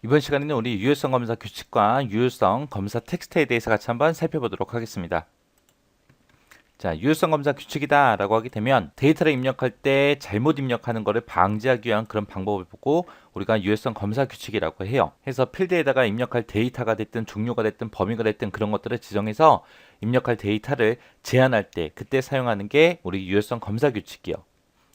이번 시간에는 우리 유효성 검사 규칙과 유효성 검사 텍스트에 대해서 같이 한번 살펴보도록 하겠습니다. 자, 유효성 검사 규칙이다 라고 하게 되면 데이터를 입력할 때 잘못 입력하는 것을 방지하기 위한 그런 방법을 보고 우리가 유효성 검사 규칙이라고 해요. 해서 필드에다가 입력할 데이터가 됐든 종류가 됐든 범위가 됐든 그런 것들을 지정해서 입력할 데이터를 제한할 때 그때 사용하는 게 우리 유효성 검사 규칙이요.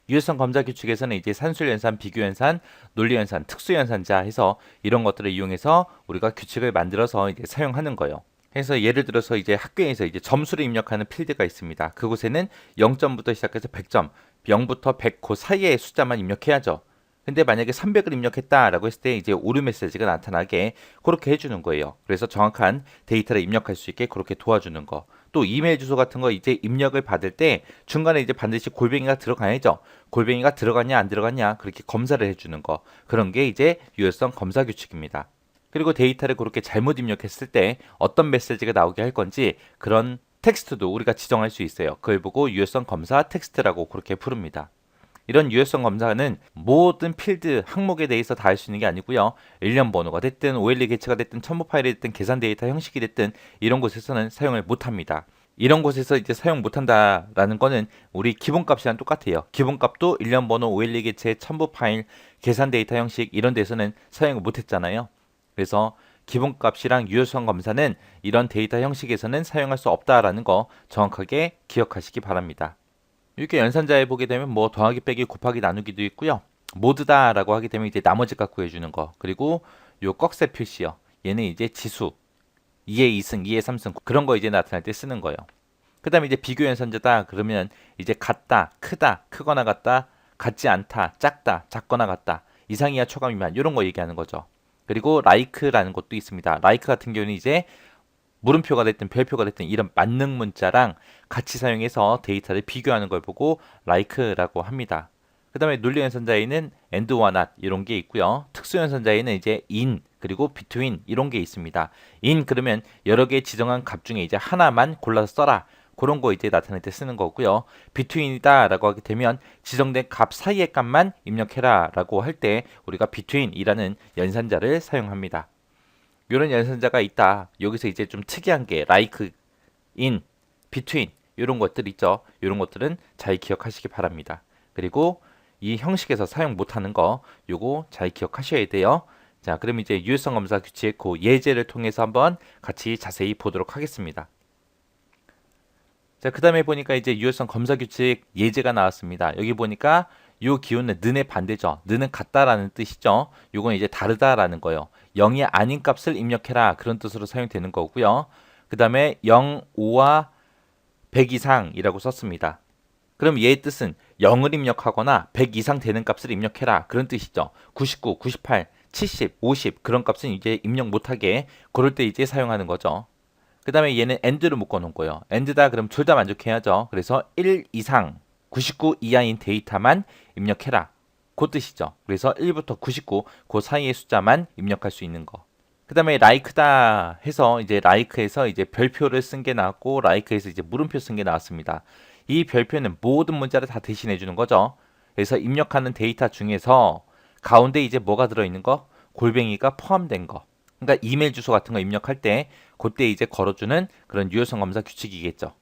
유효성 검사 규칙에서는 이제 산술연산, 비교연산, 논리연산, 특수연산자 해서 이런 것들을 이용해서 우리가 규칙을 만들어서 이제 사용하는 거예요. 해서 예를 들어서 이제 학교에서 이제 점수를 입력하는 필드가 있습니다. 그곳에는 0점부터 시작해서 100점, 0부터 100 그 사이의 숫자만 입력해야죠. 근데 만약에 300을 입력했다라고 했을 때 이제 오류 메시지가 나타나게 그렇게 해주는 거예요. 그래서 정확한 데이터를 입력할 수 있게 그렇게 도와주는 거. 또 이메일 주소 같은 거 이제 입력을 받을 때 중간에 이제 반드시 골뱅이가 들어가야죠. 골뱅이가 들어갔냐 안 들어갔냐 그렇게 검사를 해주는 거. 그런 게 이제 유효성 검사 규칙입니다. 그리고 데이터를 그렇게 잘못 입력했을 때 어떤 메시지가 나오게 할 건지 그런 텍스트도 우리가 지정할 수 있어요. 그걸 보고 유효성 검사 텍스트라고 그렇게 부릅니다. 이런 유효성 검사는 모든 필드 항목에 대해서 다 할 수 있는 게 아니고요. 일련 번호가 됐든 OLE 개체가 됐든 첨부 파일이 됐든 계산 데이터 형식이 됐든 이런 곳에서는 사용을 못 합니다. 이런 곳에서 이제 사용 못 한다라는 거는 우리 기본값이랑 똑같아요. 기본값도 일련 번호, OLE 개체, 첨부 파일, 계산 데이터 형식 이런 데서는 사용을 못 했잖아요. 그래서 기본값이랑 유효성 검사는 이런 데이터 형식에서는 사용할 수 없다라는 거 정확하게 기억하시기 바랍니다. 이렇게 연산자에 보게 되면 뭐 더하기 빼기 곱하기 나누기도 있고요. 모드다라고 하게 되면 이제 나머지 값 구해주는 거. 그리고 요 꺽쇠 표시요. 얘는 이제 지수 2의 2승, 2의 3승 그런 거 이제 나타날 때 쓰는 거예요. 그 다음에 이제 비교 연산자다 그러면 이제 같다, 크다, 크거나 같다, 같지 않다, 작다, 작거나 같다, 이상 이하 초과 미만 이런 거 얘기하는 거죠. 그리고 like라는 것도 있습니다. like 같은 경우는 이제 물음표가 됐든 별표가 됐든 이런 만능 문자랑 같이 사용해서 데이터를 비교하는 걸 보고 like라고 합니다. 그 다음에 논리 연산자에는 and or not 이런 게 있고요. 특수 연산자에는 이제 in 그리고 between 이런 게 있습니다. in 그러면 여러 개 지정한 값 중에 이제 하나만 골라서 써라. 그런 거 이제 나타낼 때 쓰는 거고요. between이다 라고 하게 되면 지정된 값 사이의 값만 입력해라 라고 할 때 우리가 between이라는 연산자를 사용합니다. 이런 연산자가 있다. 여기서 이제 좀 특이한 게 like, in, between 이런 것들 있죠. 이런 것들은 잘 기억하시기 바랍니다. 그리고 이 형식에서 사용 못하는 거 요거 잘 기억하셔야 돼요. 자, 그럼 이제 유효성 검사 규칙 그 예제를 통해서 한번 같이 자세히 보도록 하겠습니다. 자, 그 다음에 보니까 이제 유효성 검사 규칙 예제가 나왔습니다. 여기 보니까 요 기호는 는의 반대죠. 는은 같다라는 뜻이죠. 요건 이제 다르다라는 거예요. 0이 아닌 값을 입력해라. 그런 뜻으로 사용되는 거고요. 그 다음에 0, 5와 100 이상이라고 썼습니다. 그럼 얘의 뜻은 0을 입력하거나 100 이상 되는 값을 입력해라. 그런 뜻이죠. 99, 98, 70, 50 그런 값은 이제 입력 못하게 그럴 때 이제 사용하는 거죠. 그 다음에 얘는 and를 묶어놓은 거예요. and다 그럼 둘 다 만족해야죠. 그래서 1 이상 99 이하인 데이터만 입력해라. 그 뜻이죠. 그래서 1부터 99 그 사이의 숫자만 입력할 수 있는 거. 그 다음에 like다 해서 이제 like에서 이제 별표를 쓴 게 나왔고 like에서 이제 물음표 쓴 게 나왔습니다. 이 별표는 모든 문자를 다 대신해 주는 거죠. 그래서 입력하는 데이터 중에서 가운데 이제 뭐가 들어있는 거? 골뱅이가 포함된 거. 그러니까 이메일 주소 같은 거 입력할 때 그때 이제 걸어주는 그런 유효성 검사 규칙이겠죠.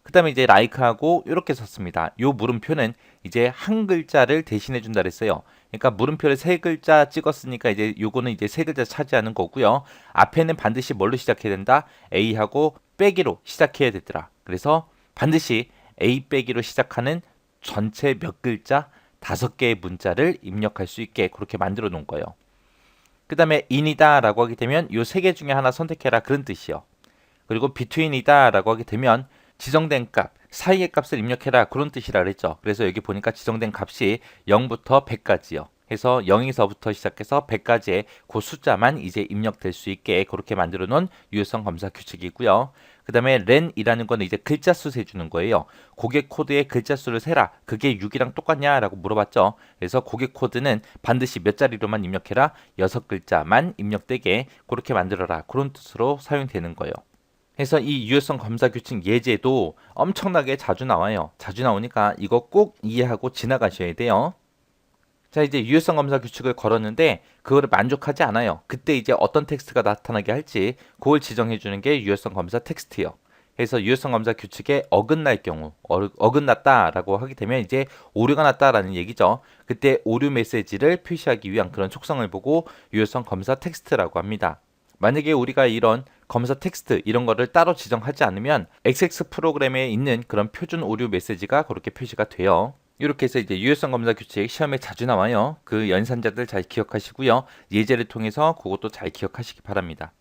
그 다음에 이제 like하고 이렇게 썼습니다. 요 물음표는 이제 한 글자를 대신해 준다 그랬어요. 그러니까 물음표를 세 글자 찍었으니까 이제 요거는 이제 세 글자 차지하는 거고요. 앞에는 반드시 뭘로 시작해야 된다? A하고 빼기로 시작해야 되더라. 그래서 반드시 A 빼기로 시작하는 전체 몇 글자 5개의 문자를 입력할 수 있게 그렇게 만들어 놓은 거예요. 그 다음에 in이다 라고 하게 되면 요 세 개 중에 하나 선택해라 그런 뜻이요. 그리고 between이다 라고 하게 되면 지정된 값, 사이의 값을 입력해라 그런 뜻이라 그랬죠. 그래서 여기 보니까 지정된 값이 0부터 100까지요. 해서 0에서부터 시작해서 100까지의 그 숫자만 이제 입력될 수 있게 그렇게 만들어 놓은 유효성 검사 규칙이고요. 그 다음에 len이라는 거는 이제 글자 수 세주는 거예요. 고객 코드의 글자 수를 세라. 그게 6이랑 똑같냐? 라고 물어봤죠. 그래서 고객 코드는 반드시 몇 자리로만 입력해라. 6글자만 입력되게 그렇게 만들어라. 그런 뜻으로 사용되는 거예요. 그래서 이 유효성 검사 규칙 예제도 엄청나게 자주 나와요. 자주 나오니까 이거 꼭 이해하고 지나가셔야 돼요. 자, 이제 유효성 검사 규칙을 걸었는데 그거를 만족하지 않아요. 그때 이제 어떤 텍스트가 나타나게 할지 그걸 지정해 주는 게 유효성 검사 텍스트예요. 그래서 유효성 검사 규칙에 어긋날 경우, 어긋났다라고 하게 되면 이제 오류가 났다라는 얘기죠. 그때 오류 메시지를 표시하기 위한 그런 촉성을 보고 유효성 검사 텍스트라고 합니다. 만약에 우리가 이런 검사 텍스트 이런 거를 따로 지정하지 않으면 XX 프로그램에 있는 그런 표준 오류 메시지가 그렇게 표시가 돼요. 이렇게 해서 이제 유효성 검사 규칙 시험에 자주 나와요. 그 연산자들 잘 기억하시고요. 예제를 통해서 그것도 잘 기억하시기 바랍니다.